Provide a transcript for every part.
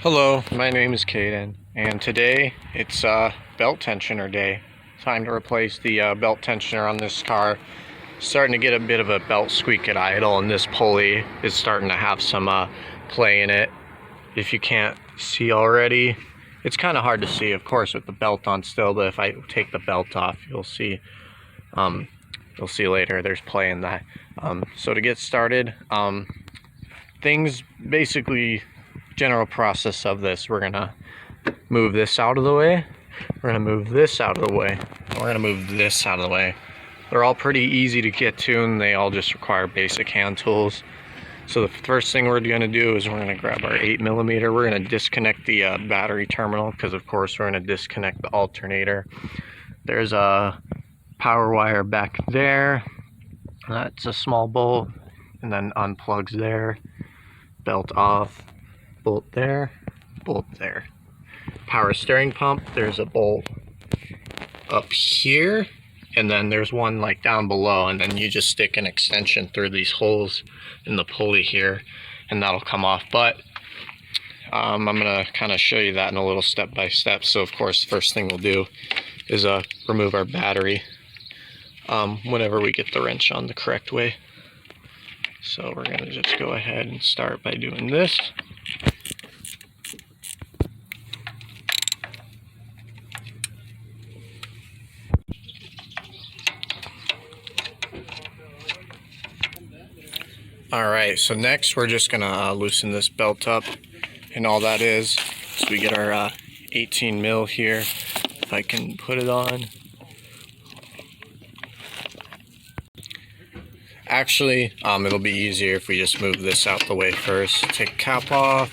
Hello, my name is Caden, and today it's belt tensioner day. Time to replace the belt tensioner on this car. Starting to get a bit of a belt squeak at idle, and this pulley is starting to have some play in it. If you can't see already, it's kind of hard to see, of course, with the belt on still, but if I take the belt off, you'll see later there's play in that. So to get started, things basically, general process of this, we're gonna move this out of the way, we're gonna move this out of the way, and we're gonna move this out of the way. They're all pretty easy to get to, and they all just require basic hand tools. So the first thing we're gonna do is we're gonna grab our 8mm. We're gonna disconnect the battery terminal, because of course we're gonna disconnect the alternator. There's a power wire back there, that's a small bolt, and then unplugs there, belt off, bolt there, bolt there. Power steering pump, there's a bolt up here, and then there's one like down below, and then you just stick an extension through these holes in the pulley here, and that'll come off. But I'm gonna kind of show you that in a little step by step. So of course, the first thing we'll do is remove our battery whenever we get the wrench on the correct way. So we're gonna just go ahead and start by doing this. Alright, so next we're just gonna loosen this belt up, and all that is we get our 18mm here, if I can put it on. Actually, it'll be easier if we just move this out the way first. Take cap off,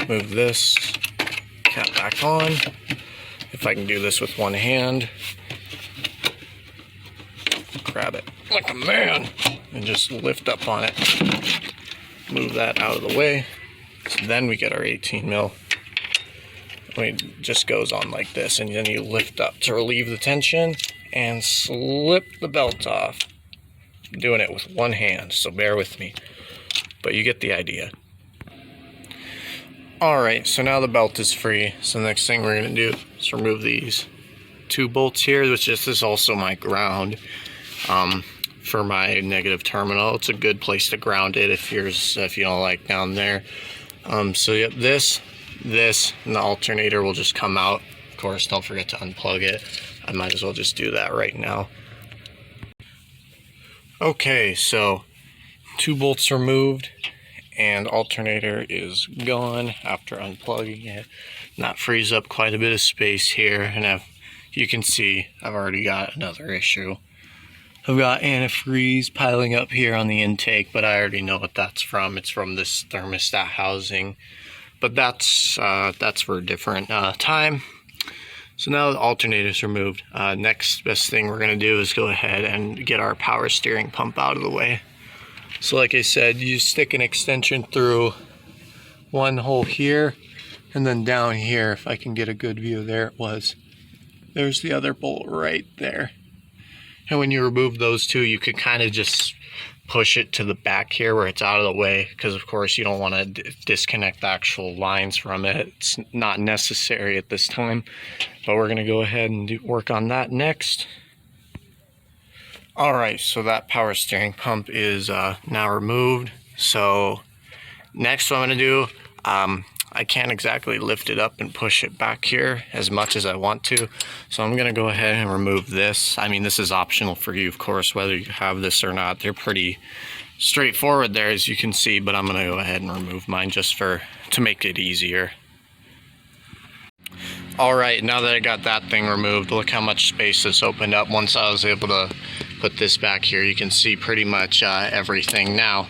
move this cap back on. If I can do this with one hand, grab it like a man and just lift up on it. Move that out of the way. So then we get our 18mm. It just goes on like this, and then you lift up to relieve the tension and slip the belt off. I'm doing it with one hand, so bear with me, but you get the idea. Alright, so now the belt is free. So the next thing we're going to do is remove these two bolts here, which is also my ground for my negative terminal. It's a good place to ground it if you don't like down there. So yep, this and the alternator will just come out. Of course, don't forget to unplug it. I might as well just do that right now. Okay, so two bolts removed and alternator is gone after unplugging it. And that frees up quite a bit of space here, and you can see I've already got another issue. I've got antifreeze piling up here on the intake, but I already know what that's from. It's from this thermostat housing, but that's for a different time. So now the alternator's removed. Next best thing we're gonna do is go ahead and get our power steering pump out of the way. So like I said, you stick an extension through one hole here, and then down here, if I can get a good view, there it was. There's the other bolt right there. And when you remove those two, you could kind of just push it to the back here where it's out of the way, because of course you don't want to disconnect the actual lines from it. It's not necessary at this time, but we're going to go ahead and work on that next. Alright, so that power steering pump is now removed. So next what I'm going to do, I can't exactly lift it up and push it back here as much as I want to. So I'm going to go ahead and remove this. I mean, this is optional for you, of course, whether you have this or not. They're pretty straightforward there, as you can see, but I'm going to go ahead and remove mine just to make it easier. Alright, now that I got that thing removed, look how much space this opened up. Once I was able to put this back here, you can see pretty much everything now.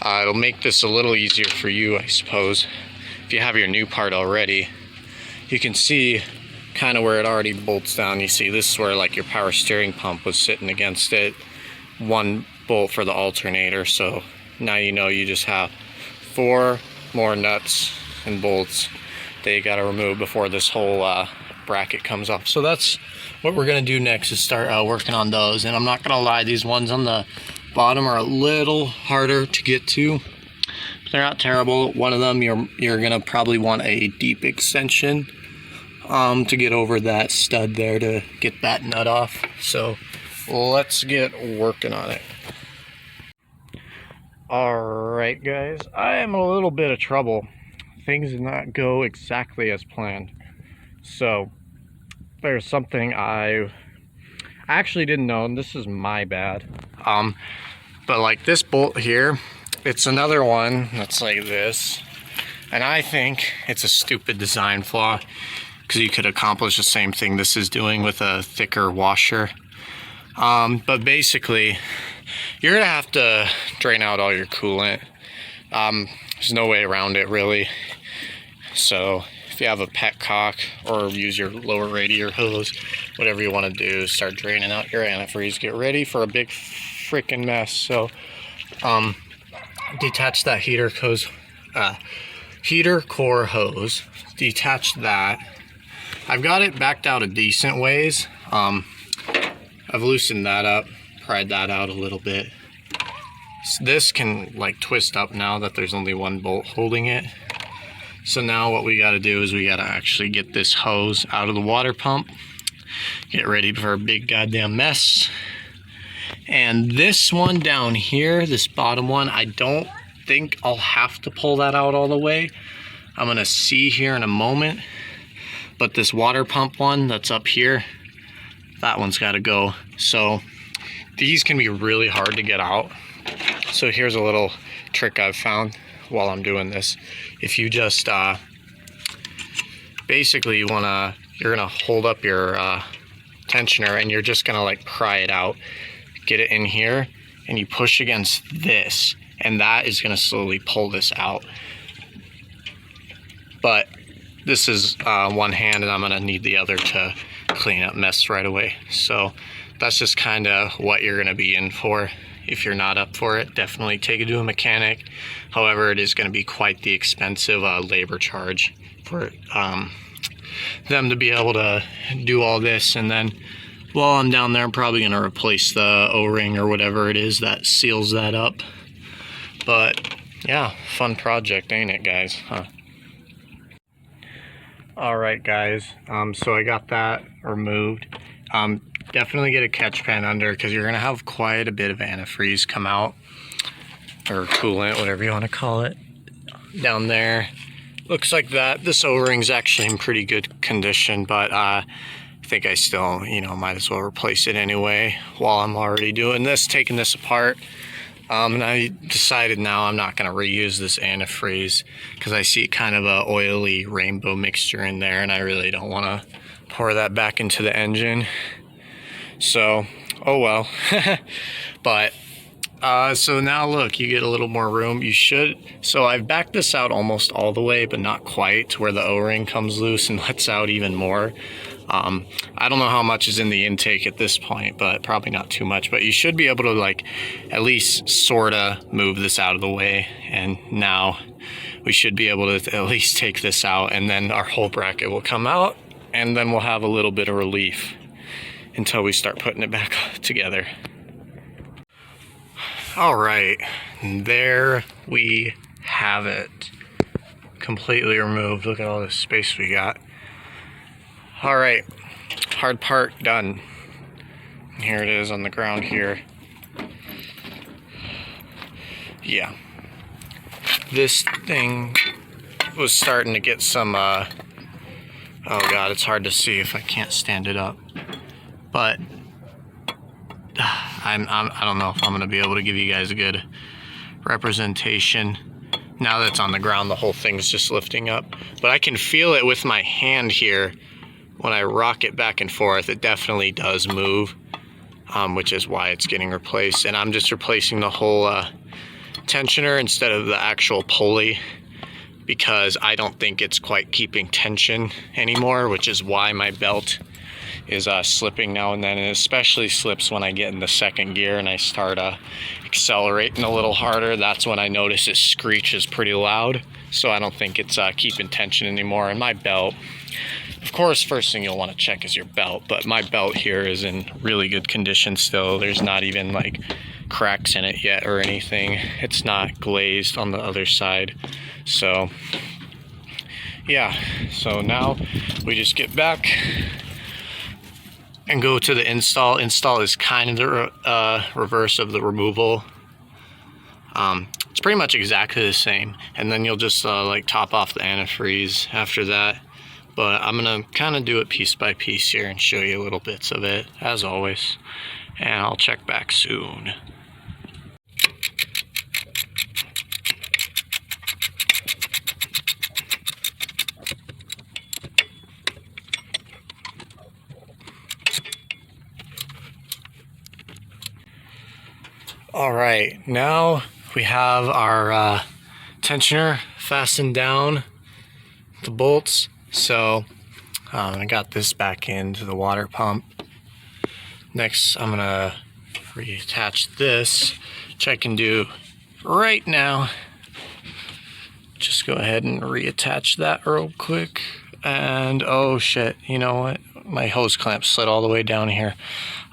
It'll make this a little easier for you, I suppose. If you have your new part already, you can see kind of where it already bolts down. You see this is where like your power steering pump was sitting against it. One bolt for the alternator. So now you know you just have 4 more nuts and bolts that you got to remove before this whole bracket comes off. So that's what we're going to do next, is start working on those. And I'm not going to lie, these ones on the bottom are a little harder to get to. They're not terrible. One of them, you're gonna probably want a deep extension to get over that stud there to get that nut off. So let's get working on it. Alright guys, I am in a little bit of trouble. Things did not go exactly as planned. So there's something I actually didn't know, and this is my bad. But like this bolt here, it's another one that's like this. And I think it's a stupid design flaw, because you could accomplish the same thing this is doing with a thicker washer. But basically, you're gonna have to drain out all your coolant. There's no way around it really. So if you have a petcock or use your lower radiator hose, whatever you want to do, start draining out your antifreeze. Get ready for a big freaking mess. So detach that heater core hose. Detach that. I've got it backed out a decent ways. I've loosened that up, pried that out a little bit. So this can like twist up now that there's only one bolt holding it. So now what we got to do is we got to actually get this hose out of the water pump. Get ready for a big goddamn mess. And this one down here, this bottom one, I don't think I'll have to pull that out all the way. I'm going to see here in a moment. But this water pump one that's up here, that one's got to go. So these can be really hard to get out. So here's a little trick I've found while I'm doing this. If you just basically you're gonna hold up your tensioner, and you're just gonna like pry it out, get it in here, and you push against this, and that is gonna slowly pull this out. But this is one hand, and I'm gonna need the other to clean up mess right away. So that's just kind of what you're gonna be in for. If you're not up for it, definitely take it to a mechanic. However, it is going to be quite the expensive labor charge for them to be able to do all this. And then while I'm down there, I'm probably going to replace the O-ring or whatever it is that seals that up. But yeah, fun project, ain't it, guys? Huh? All right, guys. So I got that removed. Definitely get a catch pan under, because you're going to have quite a bit of antifreeze come out, or coolant, whatever you want to call it, down there. Looks like that. This O-ring's actually in pretty good condition, but I think I still, might as well replace it anyway while I'm already doing this, taking this apart. And I decided now I'm not going to reuse this antifreeze, because I see kind of a oily rainbow mixture in there, and I really don't want to pour that back into the engine. So, oh well. But so now look, you get a little more room. You should. So I've backed this out almost all the way, but not quite, to where the O-ring comes loose and lets out even more. I don't know how much is in the intake at this point, but probably not too much. But you should be able to like at least sorta move this out of the way, and now we should be able to at least take this out, and then our whole bracket will come out, and then we'll have a little bit of relief until we start putting it back together. All right, there we have it. Completely removed. Look at all this space we got. All right, hard part done. Here it is on the ground here. Yeah. This thing was starting to get some, oh God, it's hard to see if I can't stand it up. But I don't know if I'm gonna be able to give you guys a good representation. Now that it's on the ground, the whole thing's just lifting up. But I can feel it with my hand here. When I rock it back and forth, it definitely does move, which is why it's getting replaced. And I'm just replacing the whole tensioner instead of the actual pulley, because I don't think it's quite keeping tension anymore, which is why my belt is slipping now and then. And especially slips when I get in the second gear and I start accelerating a little harder. That's when I notice it screeches pretty loud. So I don't think it's keeping tension anymore. And my belt Of course, first thing you'll want to check is your belt, but my belt here is in really good condition still. There's not even like cracks in it yet or anything. It's not glazed on the other side. So yeah, so now we just get back and go to the install. Install is kind of the reverse of the removal. It's pretty much exactly the same, and then you'll just like top off the antifreeze after that. But I'm gonna kind of do it piece by piece here and show you little bits of it, as always. And I'll check back soon. All right, now we have our tensioner fastened down, the bolts. So I got this back into the water pump. Next, I'm gonna reattach this, which I can do right now. Just go ahead and reattach that real quick. And oh shit, you know what? My hose clamp slid all the way down here.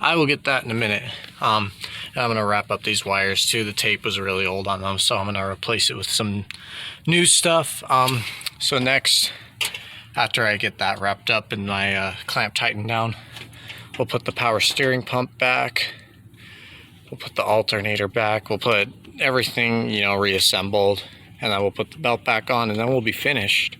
I will get that in a minute. And I'm gonna wrap up these wires too. The tape was really old on them, so I'm gonna replace it with some new stuff. So next, after I get that wrapped up and my clamp tightened down, we'll put the power steering pump back. We'll put the alternator back. We'll put everything, you know, reassembled, and then we'll put the belt back on, and then we'll be finished.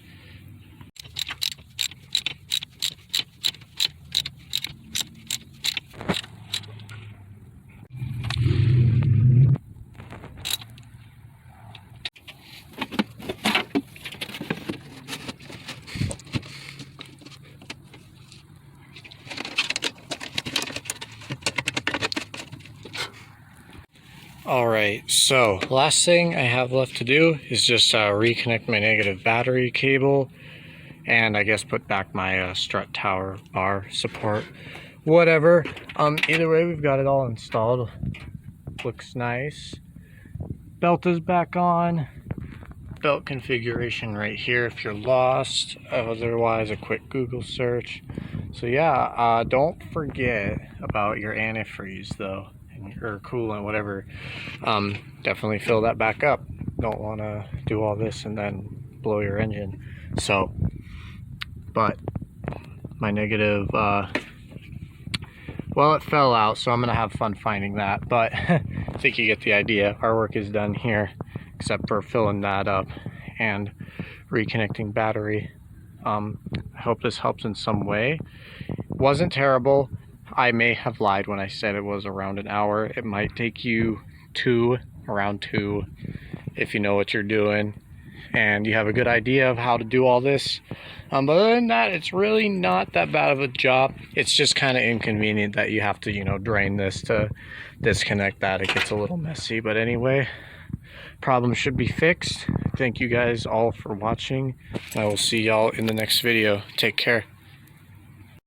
Alright, so last thing I have left to do is just reconnect my negative battery cable, and I guess put back my strut tower bar support, whatever. Either way, we've got it all installed. Looks nice. Belt is back on. Belt configuration right here if you're lost. Otherwise, a quick Google search. So yeah, don't forget about your antifreeze though, or coolant, whatever. Definitely fill that back up. Don't want to do all this and then blow your engine. So, but my negative, well, it fell out, so I'm gonna have fun finding that, but I think you get the idea. Our work is done here, except for filling that up and reconnecting battery. I hope this helps in some way. Wasn't terrible. I may have lied when I said it was around an hour. It might take you around two, if you know what you're doing and you have a good idea of how to do all this. But other than that, it's really not that bad of a job. It's just kind of inconvenient that you have to, you know, drain this to disconnect that. It gets a little messy, but anyway, problem should be fixed. Thank you guys all for watching. I will see y'all in the next video. Take care.